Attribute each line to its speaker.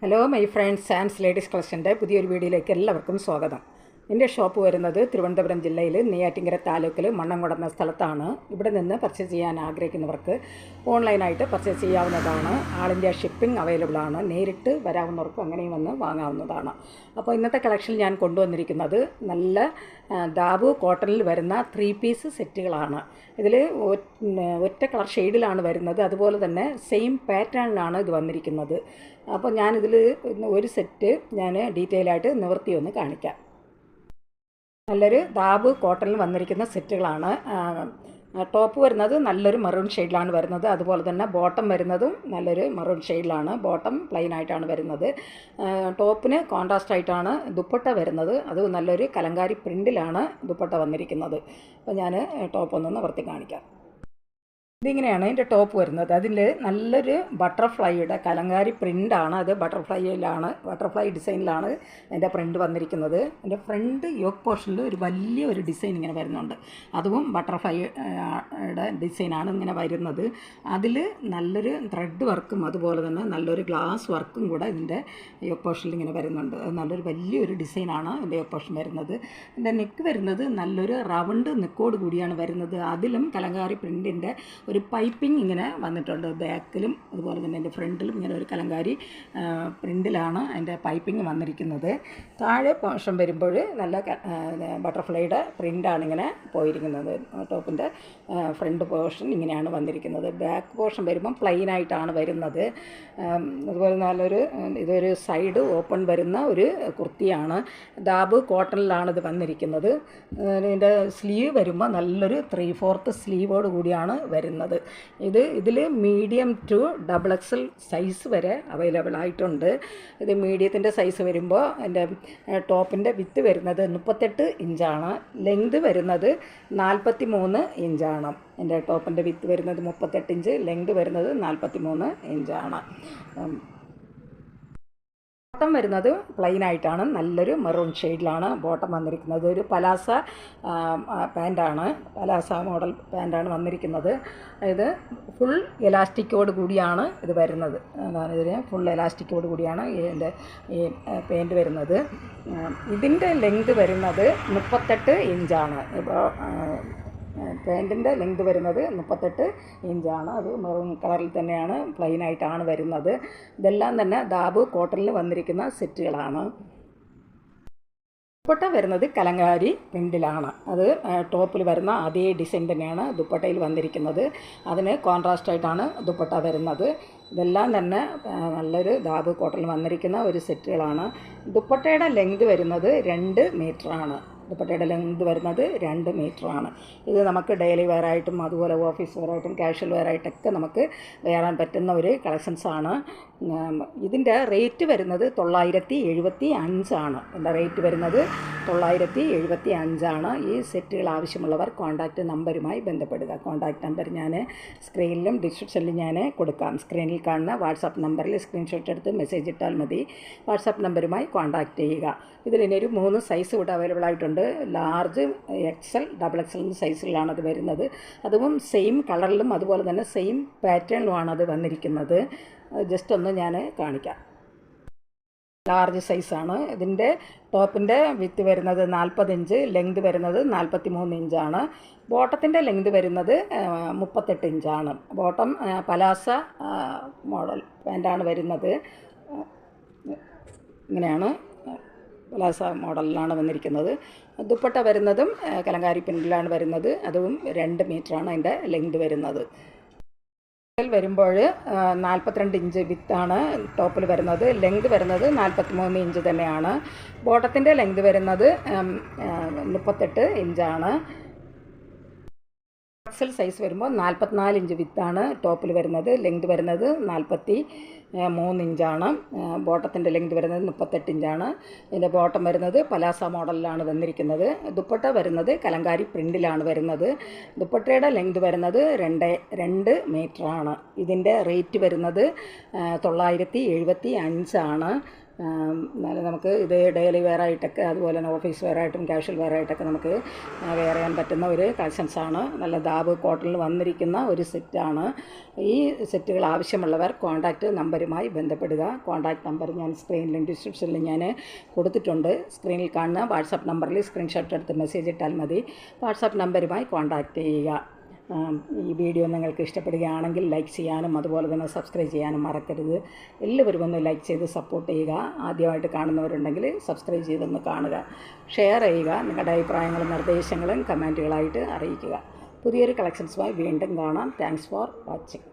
Speaker 1: Hello my friends ആൻഡ്സ് ladies കളക്ഷൻ്റെ പുതിയൊരു വീഡിയോയിലേക്ക് എല്ലാവർക്കും സ്വാഗതം. എൻ്റെ ഷോപ്പ് വരുന്നത് തിരുവനന്തപുരം ജില്ലയിൽ നെയ്യാറ്റിൻകര താലൂക്കിൽ മണ്ണംകുളം എന്ന സ്ഥലത്താണ്. ഇവിടെ നിന്ന് പർച്ചേസ് ചെയ്യാൻ ആഗ്രഹിക്കുന്നവർക്ക് ഓൺലൈനായിട്ട് പർച്ചേസ് ചെയ്യാവുന്നതാണ്. ആൾ ഇന്ത്യ ഷിപ്പിംഗ് അവൈലബിൾ ആണ്. നേരിട്ട് വരാവുന്നവർക്കും അങ്ങനെയും വന്ന് വാങ്ങാവുന്നതാണ്. അപ്പോൾ ഇന്നത്തെ കളക്ഷൻ ഞാൻ കൊണ്ടുവന്നിരിക്കുന്നത് നല്ല ദാബു കോട്ടണിൽ വരുന്ന 3 പീസ് സെറ്റുകളാണ്. ഇതിൽ ഒറ്റ കളർ ഷെയ്ഡിലാണ് വരുന്നത്. അതുപോലെ തന്നെ സെയിം പാറ്റേണിലാണ് ഇത് വന്നിരിക്കുന്നത്. അപ്പോൾ ഞാനിതിൽ ഒരു സെറ്റ് ഞാൻ ഡീറ്റെയിൽ ആയിട്ട് നിവർത്തി ഒന്ന് കാണിക്കാം. നല്ലൊരു ദാബു കോട്ടണിൽ വന്നിരിക്കുന്ന സെറ്റുകളാണ്. ടോപ്പ് വരുന്നത് നല്ലൊരു മെറൂൺ ഷെയ്ഡിലാണ് വരുന്നത്. അതുപോലെ തന്നെ ബോട്ടം വരുന്നതും നല്ലൊരു മെറൂൺ ഷെയ്ഡിലാണ്. ബോട്ടം പ്ലെയിൻ ആയിട്ടാണ് വരുന്നത്. ടോപ്പിന് കോൺട്രാസ്റ്റ് ആയിട്ടാണ് ദുപ്പട്ട വരുന്നത്. അത് നല്ലൊരു കലങ്കാരി പ്രിൻറ്റിലാണ് ദുപ്പട്ട വന്നിരിക്കുന്നത്. അപ്പോൾ ഞാൻ ടോപ്പ് ഒന്ന് നിവർത്തി കാണിക്കാം. ഇതിങ്ങനെയാണ് ഇതിൻ്റെ ടോപ്പ് വരുന്നത്. അതിൽ നല്ലൊരു ബട്ടർഫ്ലൈയുടെ കലങ്കാരി പ്രിൻ്റാണ്. അത് ബട്ടർഫ്ലൈ ഡിസൈനിലാണ് അതിൻ്റെ പ്രിൻ്റ് വന്നിരിക്കുന്നത്. അതിൻ്റെ ഫ്രണ്ട് യോക്ക് പോർഷനിൽ ഒരു വലിയൊരു ഡിസൈൻ ഇങ്ങനെ വരുന്നുണ്ട്. അതും ബട്ടർഫ്ലൈയുടെ ഡിസൈനാണ് ഇങ്ങനെ വരുന്നത്. അതിൽ നല്ലൊരു ത്രെഡ് വർക്കും അതുപോലെ തന്നെ നല്ലൊരു ഗ്ലാസ് വർക്കും കൂടെ ഇതിൻ്റെ യോക്ക് പോർഷനിൽ ഇങ്ങനെ വരുന്നുണ്ട്. അത് നല്ലൊരു വലിയൊരു ഡിസൈനാണ് ഇതിൻ്റെ യോക്ക് പോർഷൻ വരുന്നത്. ഇതിൻ്റെ നെക്ക് വരുന്നത് നല്ലൊരു റൗണ്ട് നെക്കോട് കൂടിയാണ് വരുന്നത്. അതിലും കലങ്കാരി പ്രിൻറ്റിൻ്റെ ഒരു പൈപ്പിംഗ് ഇങ്ങനെ വന്നിട്ടുണ്ട്. ബാക്കിലും അതുപോലെ തന്നെ എൻ്റെ ഫ്രണ്ടിലും ഇങ്ങനെ ഒരു കലങ്കാരി പ്രിൻറ്റിലാണ് അതിൻ്റെ പൈപ്പിംഗ് വന്നിരിക്കുന്നത്. താഴെ പോർഷൻ വരുമ്പോൾ നല്ല ബട്ടർഫ്ലൈയുടെ പ്രിൻ്റാണ് ഇങ്ങനെ പോയിരിക്കുന്നത്. ടോപ്പിൻ്റെ ഫ്രണ്ട് പോർഷൻ ഇങ്ങനെയാണ് വന്നിരിക്കുന്നത്. ബാക്ക് പോർഷൻ വരുമ്പം പ്ലെയിനായിട്ടാണ് വരുന്നത്. അതുപോലെ ഇതൊരു സൈഡ് ഓപ്പൺ വരുന്ന ഒരു കുർത്തിയാണ്. ദാബു കോട്ടണിലാണ് ഇത് വന്നിരിക്കുന്നത്. ഇതിൻ്റെ സ്ലീവ് വരുമ്പോൾ നല്ലൊരു 3/4 സ്ലീവോട് കൂടിയാണ് വരുന്നത്. ഇതിൽ മീഡിയം ടു XXL സൈസ് വരെ അവൈലബിൾ ആയിട്ടുണ്ട്. ഇത് മീഡിയത്തിൻ്റെ സൈസ് വരുമ്പോൾ എൻ്റെ ടോപ്പിൻ്റെ വിത്ത് വരുന്നത് 38 ഇഞ്ചാണ്. ലെങ്ത് വരുന്നത് 43 ഇഞ്ചാണ്. എൻ്റെ ടോപ്പിൻ്റെ വിത്ത് വരുന്നത് 38 ഇഞ്ച്, ലെങ്ത് വരുന്നത് 43 ഇഞ്ചാണ്. ബോട്ടം വരുന്നത് പ്ലെയിൻ ആയിട്ടാണ്. നല്ലൊരു മെറൂൺ ഷെയ്ഡിലാണ് ബോട്ടം വന്നിരിക്കുന്നത്. ഒരു പലാസ പാൻറ്റാണ്, പലാസ മോഡൽ പാൻറ്റാണ് വന്നിരിക്കുന്നത്. ഇത് ഫുൾ എലാസ്റ്റിക്കോട് കൂടിയാണ് ഇത് വരുന്നത്. അതാണ് ഇതിന് ഫുൾ എലാസ്റ്റിക്കോട് കൂടിയാണ് ഇതിൻ്റെ ഈ പാൻറ്റ് വരുന്നത്. ഇതിൻ്റെ ലെങ്ത് വരുന്നത് 38 ഇഞ്ചാണ്. ഇപ്പോൾ പാൻറ്റിൻ്റെ ലെങ്ത് വരുന്നത് 38 ഇഞ്ചാണ്. അത് മെറൂൺ കളറിൽ തന്നെയാണ്, പ്ലെയിനായിട്ടാണ് വരുന്നത്. ഇതെല്ലാം തന്നെ ദാബു കോട്ടണിൽ വന്നിരിക്കുന്ന സെറ്റുകളാണ്. ദുപ്പട്ട വരുന്നത് കലങ്കാരി പ്രിൻറ്റിലാണ്. അത് ടോപ്പിൽ വരുന്ന അതേ ഡിസൈൻ തന്നെയാണ് ദുപ്പട്ടയിൽ വന്നിരിക്കുന്നത്. അതിന് കോൺട്രാസ്റ്റായിട്ടാണ് ദുപ്പട്ട വരുന്നത്. ഇതെല്ലാം തന്നെ നല്ലൊരു ദാബു കോട്ടണിൽ വന്നിരിക്കുന്ന ഒരു സെറ്റുകളാണ്. ദുപ്പട്ടയുടെ ലെങ്ത് വരുന്നത് 2 മീറ്ററാണ്. ദുപ്പട്ടയുടെ ലെങ്ത് വരുന്നത് 2 മീറ്ററാണ്. ഇത് നമുക്ക് ഡെയിലി വെയറായിട്ടും അതുപോലെ ഓഫീസ് വെയറായിട്ടും കാഷ്വൽ വെയറായിട്ടൊക്കെ നമുക്ക് വെയറാൻ പറ്റുന്ന ഒരു കളക്ഷൻസാണ്. ഇതിൻ്റെ റേറ്റ് വരുന്നത് 975 ആണ്. ഇതിൻ്റെ റേറ്റ് വരുന്നത് 975 ആണ്. ഈ സെറ്റുകൾ ആവശ്യമുള്ളവർ കോൺടാക്റ്റ് നമ്പറുമായി ബന്ധപ്പെടുക. കോൺടാക്റ്റ് നമ്പർ ഞാൻ സ്ക്രീനിലും ഡിസ്ക്രിപ്ഷനിലും ഞാൻ കൊടുക്കാം. സ്ക്രീനിൽ കാണുന്ന വാട്സാപ്പ് നമ്പറിൽ സ്ക്രീൻഷോട്ട് എടുത്ത് മെസ്സേജ് ഇട്ടാൽ മതി. വാട്സാപ്പ് നമ്പറുമായി കോൺടാക്റ്റ് ചെയ്യുക. ഇതിനൊരു 3 സൈസ് കൂടെ അവൈലബിൾ ആയിട്ടുണ്ട്. ലാർജ്, XL, XXL സൈസിലാണ് അത് വരുന്നത്. അതും സെയിം കളറിലും അതുപോലെ തന്നെ സെയിം പാറ്റേണിലുമാണ് അത് വന്നിരിക്കുന്നത്. ജസ്റ്റ് ഒന്ന് ഞാൻ കാണിക്കാം. ലാർജ് സൈസാണ്. ഇതിൻ്റെ ടോപ്പിൻ്റെ വിത്ത് വരുന്നത് 40 ഇഞ്ച്, ലെങ്ത് വരുന്നത് 43 ഇഞ്ചാണ്. ബോട്ടത്തിൻ്റെ ലെങ്ത് വരുന്നത് 38 ഇഞ്ചാണ്. ബോട്ടം പലാസ മോഡൽ പാൻറ്റാണ് വരുന്നത്. ഇങ്ങനെയാണ് പലാസ മോഡലിലാണ് വന്നിരിക്കുന്നത്. ദുപ്പട്ട വരുന്നതും കലങ്കാരി പ്രിൻറ്റിലാണ് വരുന്നത്. അതും 2 മീറ്ററാണ് അതിൻ്റെ ലെങ്ത് വരുന്നത്. വരുമ്പോൾ 42 ഇഞ്ച് വിത്താണ് ടോപ്പിൽ വരുന്നത്. ലെങ്ത് വരുന്നത് 43 ഇഞ്ച് തന്നെയാണ്. ബോട്ടത്തിൻ്റെ ലെങ്ത് വരുന്നത് 38 ഇഞ്ചാണ്. XL സൈസ് വരുമ്പോൾ 44 ഇഞ്ച് വിത്താണ് ടോപ്പിൽ വരുന്നത്. ലെങ്ത് വരുന്നത് 43 ഇഞ്ചാണ്. ബോട്ടത്തിൻ്റെ ലെങ്ത് വരുന്നത് 38 ഇഞ്ചാണ്. ഇതിൻ്റെ ബോട്ടം വരുന്നത് പലാസ മോഡലിലാണ് വന്നിരിക്കുന്നത്. ദുപ്പട്ട വരുന്നത് കലങ്കാരി പ്രിൻറ്റിലാണ് വരുന്നത്. ദുപ്പട്ടയുടെ ലെങ്ത് വരുന്നത് 2 മീറ്ററാണ്. ഇതിൻ്റെ റേറ്റ് വരുന്നത് 975 ആണ്. എന്നാലും നമുക്ക് ഇത് ഡെയിലി വെയറായിട്ടൊക്കെ അതുപോലെ തന്നെ ഓഫീസ് വെയറായിട്ടും കാഷ്വൽ വെയറായിട്ടൊക്കെ നമുക്ക് വെയർ ചെയ്യാൻ പറ്റുന്ന ഒരു കളക്ഷൻസാണ്. നല്ല ദാബ് കോട്ടണിൽ വന്നിരിക്കുന്ന ഒരു സെറ്റാണ്. ഈ സെറ്റുകൾ ആവശ്യമുള്ളവർ കോൺടാക്റ്റ് നമ്പറുമായി ബന്ധപ്പെടുക. കോൺടാക്റ്റ് നമ്പർ ഞാൻ സ്ക്രീനിലും ഡിസ്ക്രിപ്ഷനിലും ഞാൻ കൊടുത്തിട്ടുണ്ട്. സ്ക്രീനിൽ കാണുന്ന വാട്സാപ്പ് നമ്പറിൽ സ്ക്രീൻഷോട്ട് എടുത്ത് മെസ്സേജ് ഇട്ടാൽ മതി. വാട്സാപ്പ് നമ്പറുമായി കോൺടാക്റ്റ് ചെയ്യുക. ഈ വീഡിയോ നിങ്ങൾക്ക് ഇഷ്ടപ്പെടുകയാണെങ്കിൽ ലൈക്ക് ചെയ്യാനും അതുപോലെ തന്നെ സബ്സ്ക്രൈബ് ചെയ്യാനും മറക്കരുത്. എല്ലാവരും ഒന്ന് ലൈക്ക് ചെയ്ത് സപ്പോർട്ട് ചെയ്യുക. ആദ്യമായിട്ട് കാണുന്നവരുണ്ടെങ്കിൽ സബ്സ്ക്രൈബ് ചെയ്തൊന്ന് കാണുക, ഷെയർ ചെയ്യുക. നിങ്ങളുടെ അഭിപ്രായങ്ങളും നിർദ്ദേശങ്ങളും കമൻറ്റുകളായിട്ട് അറിയിക്കുക. പുതിയൊരു കളക്ഷൻസുമായി വീണ്ടും കാണാം. Thanks for watching.